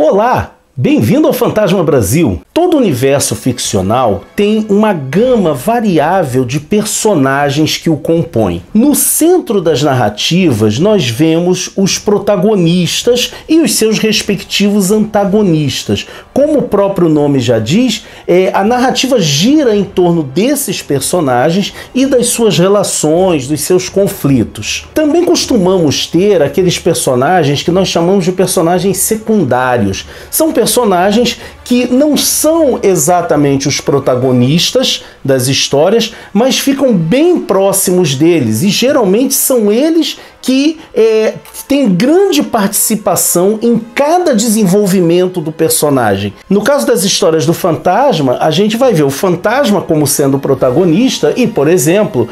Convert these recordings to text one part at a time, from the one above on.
Olá! Bem-vindo ao Fantasma Brasil! Todo universo ficcional tem uma gama variável de personagens que o compõem. No centro das narrativas, nós vemos os protagonistas e os seus respectivos antagonistas. Como o próprio nome já diz, a narrativa gira em torno desses personagens e das suas relações, dos seus conflitos. Também costumamos ter aqueles personagens que nós chamamos de personagens secundários. São personagens que não são exatamente os protagonistas das histórias, mas ficam bem próximos deles, e geralmente são eles que têm grande participação em cada desenvolvimento do personagem. No caso das histórias do fantasma, a gente vai ver o fantasma como sendo o protagonista e, por exemplo,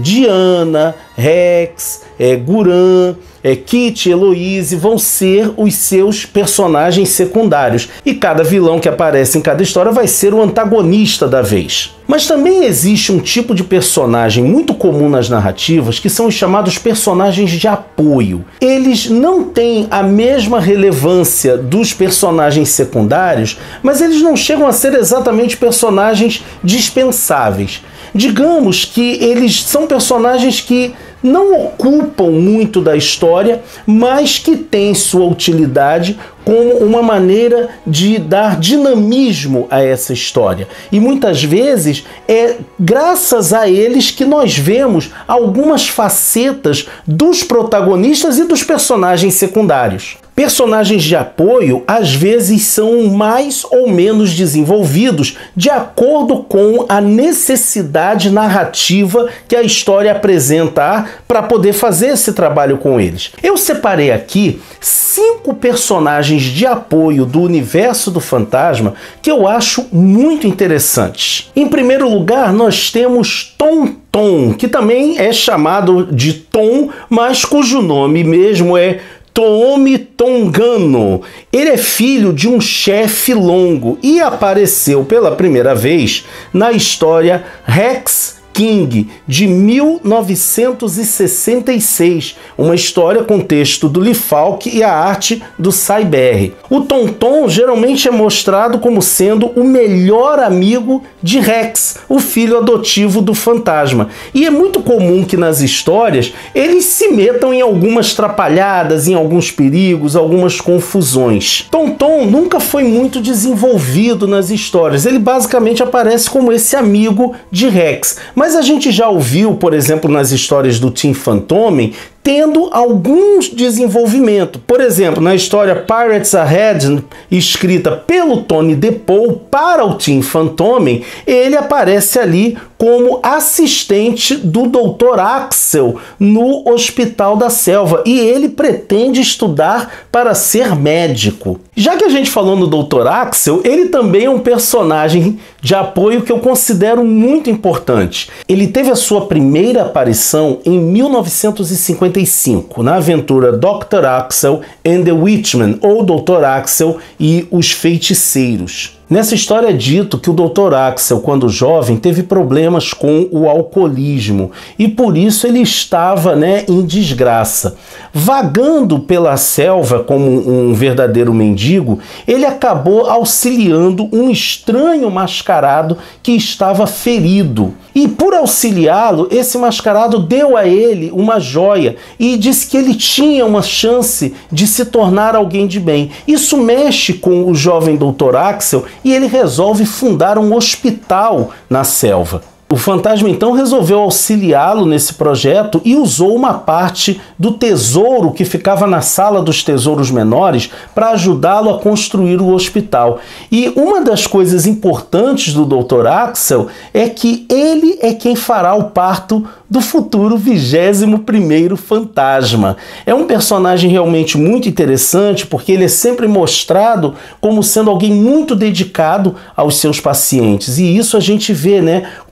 Diana, Rex, Guran, Kitty, Heloise vão ser os seus personagens secundários. E cada vilão que aparece em cada história vai ser o antagonista da vez. Mas também existe um tipo de personagem muito comum nas narrativas que são os chamados personagens de apoio. Eles não têm a mesma relevância dos personagens secundários, mas eles não chegam a ser exatamente personagens dispensáveis. Digamos que eles são personagens que não ocupam muito da história, mas que têm sua utilidade como uma maneira de dar dinamismo a essa história. E muitas vezes é graças a eles que nós vemos algumas facetas dos protagonistas e dos personagens secundários. Personagens de apoio às vezes são mais ou menos desenvolvidos de acordo com a necessidade narrativa que a história apresenta para poder fazer esse trabalho com eles. Eu separei aqui 5 personagens de apoio do universo do fantasma que eu acho muito interessantes. Em primeiro lugar, nós temos Tom, que também é chamado de Tom, mas cujo nome mesmo é Toomi Tongano. Ele é filho de um chefe longo e apareceu pela primeira vez na história Rex King, de 1966, uma história com texto do Lee Falk e a arte do Cy Berry. O Tom geralmente é mostrado como sendo o melhor amigo de Rex, o filho adotivo do fantasma. E é muito comum que nas histórias eles se metam em algumas trapalhadas, em alguns perigos, algumas confusões. Tom nunca foi muito desenvolvido nas histórias, ele basicamente aparece como esse amigo de Rex. Mas a gente já ouviu, por exemplo, nas histórias do Tim Fantomen, tendo alguns desenvolvimento. Por exemplo, na história Pirates Ahead, escrita pelo Tony DePaul para o Tim Fantomen, ele aparece ali como assistente do Dr. Axel no Hospital da Selva, e ele pretende estudar para ser médico. Já que a gente falou no Dr. Axel, ele também é um personagem de apoio que eu considero muito importante. Ele teve a sua primeira aparição em 1955, na aventura Dr. Axel and the Witchman, ou Dr. Axel e os Feiticeiros. Nessa história é dito que o Dr. Axel, quando jovem, teve problemas com o alcoolismo e por isso ele estava, em desgraça. Vagando pela selva como um verdadeiro mendigo, ele acabou auxiliando um estranho mascarado que estava ferido. E por auxiliá-lo, esse mascarado deu a ele uma joia e disse que ele tinha uma chance de se tornar alguém de bem. Isso mexe com o jovem Dr. Axel e ele resolve fundar um hospital na selva. O fantasma então resolveu auxiliá-lo nesse projeto e usou uma parte do tesouro que ficava na sala dos tesouros menores para ajudá-lo a construir o hospital. E uma das coisas importantes do Dr. Axel é que ele é quem fará o parto do futuro 21º fantasma. É um personagem realmente muito interessante porque ele é sempre mostrado como sendo alguém muito dedicado aos seus pacientes. E isso a gente vê,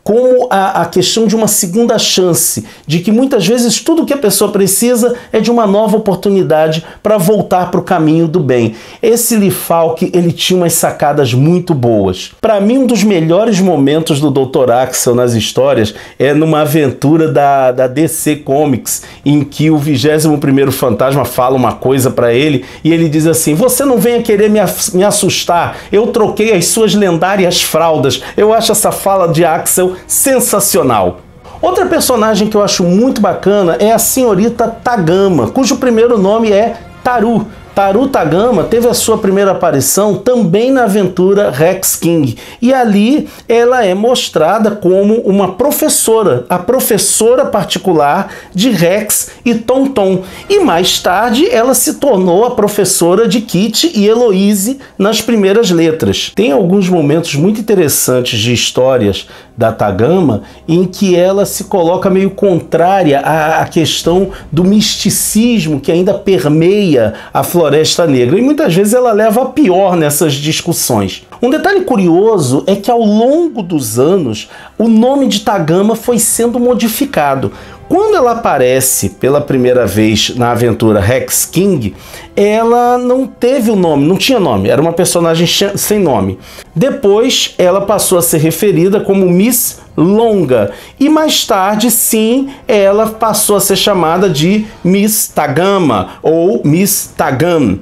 como a questão de uma segunda chance, de que muitas vezes tudo que a pessoa precisa é de uma nova oportunidade para voltar para o caminho do bem. Esse Lee Falk, ele tinha umas sacadas muito boas. Para mim, um dos melhores momentos do Dr. Axel nas histórias é numa aventura da DC Comics, em que o 21º Fantasma fala uma coisa para ele e ele diz assim: você não venha querer me assustar, eu troquei as suas lendárias fraldas. Eu acho essa fala de Axel sensacional. Outra personagem que eu acho muito bacana é a senhorita Tagama, cujo primeiro nome é Taru. Taru Tagama teve a sua primeira aparição também na aventura Rex King, e ali ela é mostrada como uma professora, a professora particular de Rex e Tom-Tom, e mais tarde ela se tornou a professora de Kitty e Eloise nas primeiras letras. Tem alguns momentos muito interessantes de histórias da Tagama em que ela se coloca meio contrária à questão do misticismo que ainda permeia a Floresta Negra, e muitas vezes ela leva a pior nessas discussões. Um detalhe curioso é que ao longo dos anos o nome de Tagama foi sendo modificado. Quando ela aparece pela primeira vez na aventura Rex King, ela não teve o nome, não tinha nome, era uma personagem sem nome. Depois ela passou a ser referida como Miss Longa, e mais tarde, sim, ela passou a ser chamada de Miss Tagama ou Miss Tagam.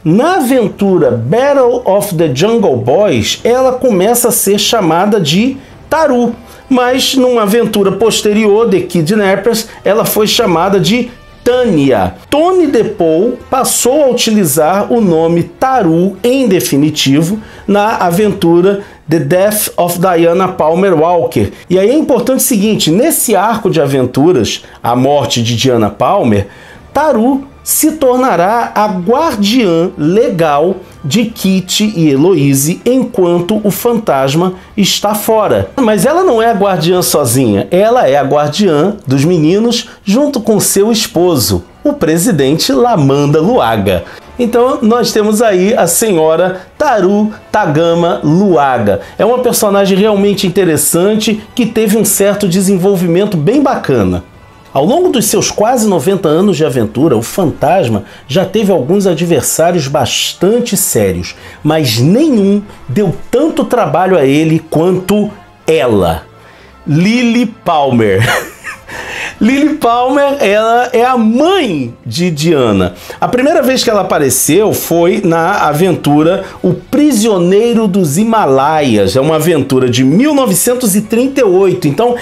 Na aventura Battle of the Jungle Boys, ela começa a ser chamada de Taru, mas numa aventura posterior, The Kidnappers, ela foi chamada de Tanya. Tony DePaul passou a utilizar o nome Taru em definitivo na aventura The Death of Diana Palmer Walker. E aí é importante o seguinte: nesse arco de aventuras, a morte de Diana Palmer, Taru se tornará a guardiã legal de Kitty e Eloise enquanto o fantasma está fora. Mas ela não é a guardiã sozinha, ela é a guardiã dos meninos junto com seu esposo, o presidente Lamanda Luaga. Então nós temos aí a senhora Taru Tagama Luaga. É uma personagem realmente interessante que teve um certo desenvolvimento bem bacana. Ao longo dos seus quase 90 anos de aventura, o fantasma já teve alguns adversários bastante sérios, mas nenhum deu tanto trabalho a ele quanto ela, Lily Palmer. Lily Palmer, ela é a mãe de Diana. A primeira vez que ela apareceu foi na aventura O Prisioneiro dos Himalaias. É uma aventura de 1938. Então,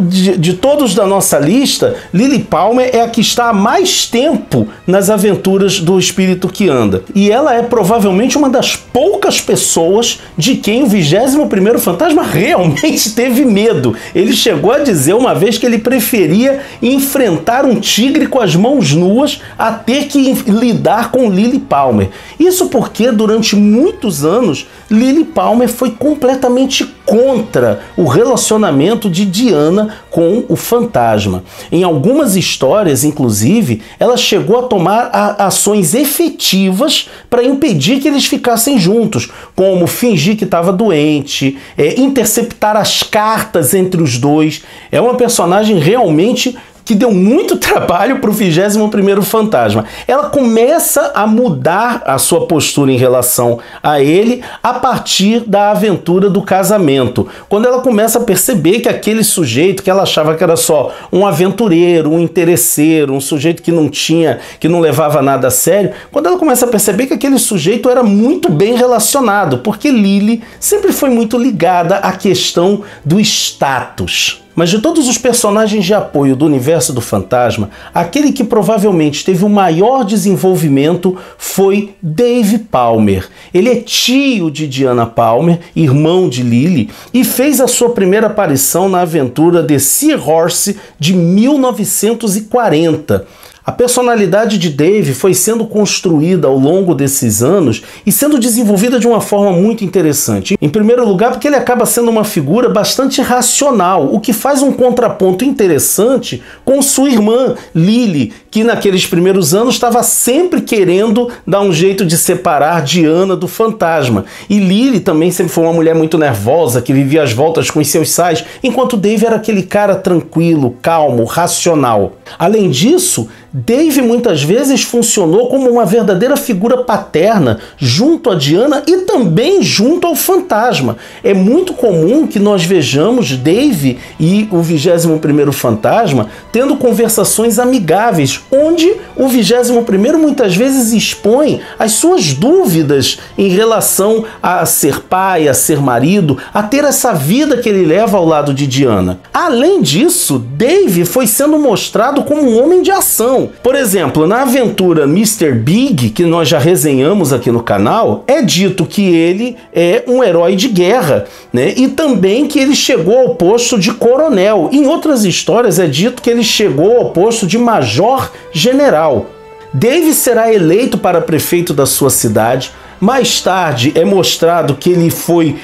de todos da nossa lista, Lily Palmer é a que está há mais tempo nas aventuras do Espírito que Anda. E ela é provavelmente uma das poucas pessoas de quem o 21º Fantasma realmente teve medo. Ele chegou a dizer uma vez que ele preferia enfrentar um tigre com as mãos nuas a ter que lidar com Lily Palmer. Isso porque durante muitos anos Lily Palmer foi completamente contra o relacionamento de Diana com o fantasma. Em algumas histórias, inclusive, ela chegou a tomar ações efetivas para impedir que eles ficassem juntos, como fingir que estava doente, interceptar as cartas entre os dois. É uma personagem realmente que deu muito trabalho para o 21º Fantasma. Ela começa a mudar a sua postura em relação a ele a partir da aventura do casamento. Quando ela começa a perceber que aquele sujeito que ela achava que era só um aventureiro, um interesseiro, um sujeito que não levava nada a sério, quando ela começa a perceber que aquele sujeito era muito bem relacionado, porque Lily sempre foi muito ligada à questão do status. Mas de todos os personagens de apoio do universo do fantasma, aquele que provavelmente teve o maior desenvolvimento foi Dave Palmer. Ele é tio de Diana Palmer, irmão de Lily, e fez a sua primeira aparição na aventura The Seahorse de 1940. A personalidade de Dave foi sendo construída ao longo desses anos e sendo desenvolvida de uma forma muito interessante. Em primeiro lugar, porque ele acaba sendo uma figura bastante racional, o que faz um contraponto interessante com sua irmã, Lily, que naqueles primeiros anos estava sempre querendo dar um jeito de separar Diana do fantasma. E Lily também sempre foi uma mulher muito nervosa, que vivia às voltas com os seus sais, enquanto Dave era aquele cara tranquilo, calmo, racional. Além disso, Dave muitas vezes funcionou como uma verdadeira figura paterna junto a Diana e também junto ao fantasma. É muito comum que nós vejamos Dave e o 21º fantasma tendo conversações amigáveis, onde o 21º muitas vezes expõe as suas dúvidas em relação a ser pai, a ser marido, a ter essa vida que ele leva ao lado de Diana. Além disso, Dave foi sendo mostrado como um homem de ação. Por exemplo, na aventura Mr. Big, que nós já resenhamos aqui no canal, é dito que ele é um herói de guerra, né? E também que ele chegou ao posto de coronel. Em outras histórias é dito que ele chegou ao posto de major-general. Dave será eleito para prefeito da sua cidade. Mais tarde é mostrado que ele foi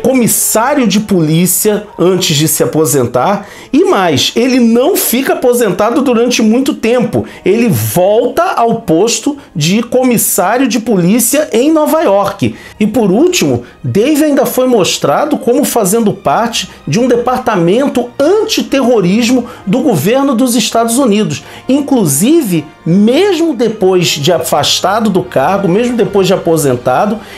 comissário de polícia antes de se aposentar. E mais, ele não fica aposentado durante muito tempo. Ele volta ao posto de comissário de polícia em Nova York. E por último, Dave ainda foi mostrado como fazendo parte de um departamento antiterrorismo do governo dos Estados Unidos. Inclusive, mesmo depois de afastado do cargo, mesmo depois de aposentado,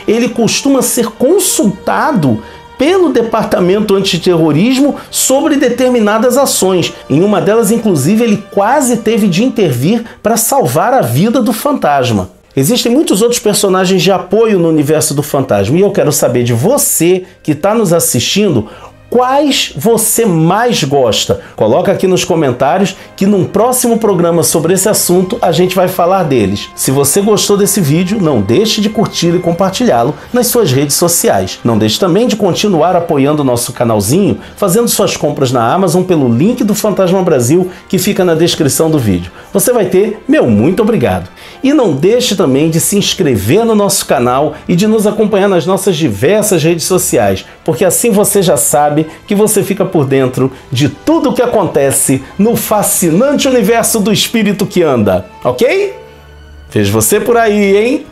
ele costuma ser consultado pelo Departamento Antiterrorismo sobre determinadas ações. Em uma delas, inclusive, ele quase teve de intervir para salvar a vida do fantasma. Existem muitos outros personagens de apoio no universo do fantasma e eu quero saber de você que está nos assistindo, quais você mais gosta? Coloca aqui nos comentários que num próximo programa sobre esse assunto a gente vai falar deles. Se você gostou desse vídeo, não deixe de curtir e compartilhá-lo nas suas redes sociais. Não deixe também de continuar apoiando o nosso canalzinho, fazendo suas compras na Amazon pelo link do Fantasma Brasil que fica na descrição do vídeo. Você vai ter meu muito obrigado. E não deixe também de se inscrever no nosso canal e de nos acompanhar nas nossas diversas redes sociais, porque assim você já sabe que você fica por dentro de tudo o que acontece no fascinante universo do espírito que anda, ok? Vejo você por aí, hein?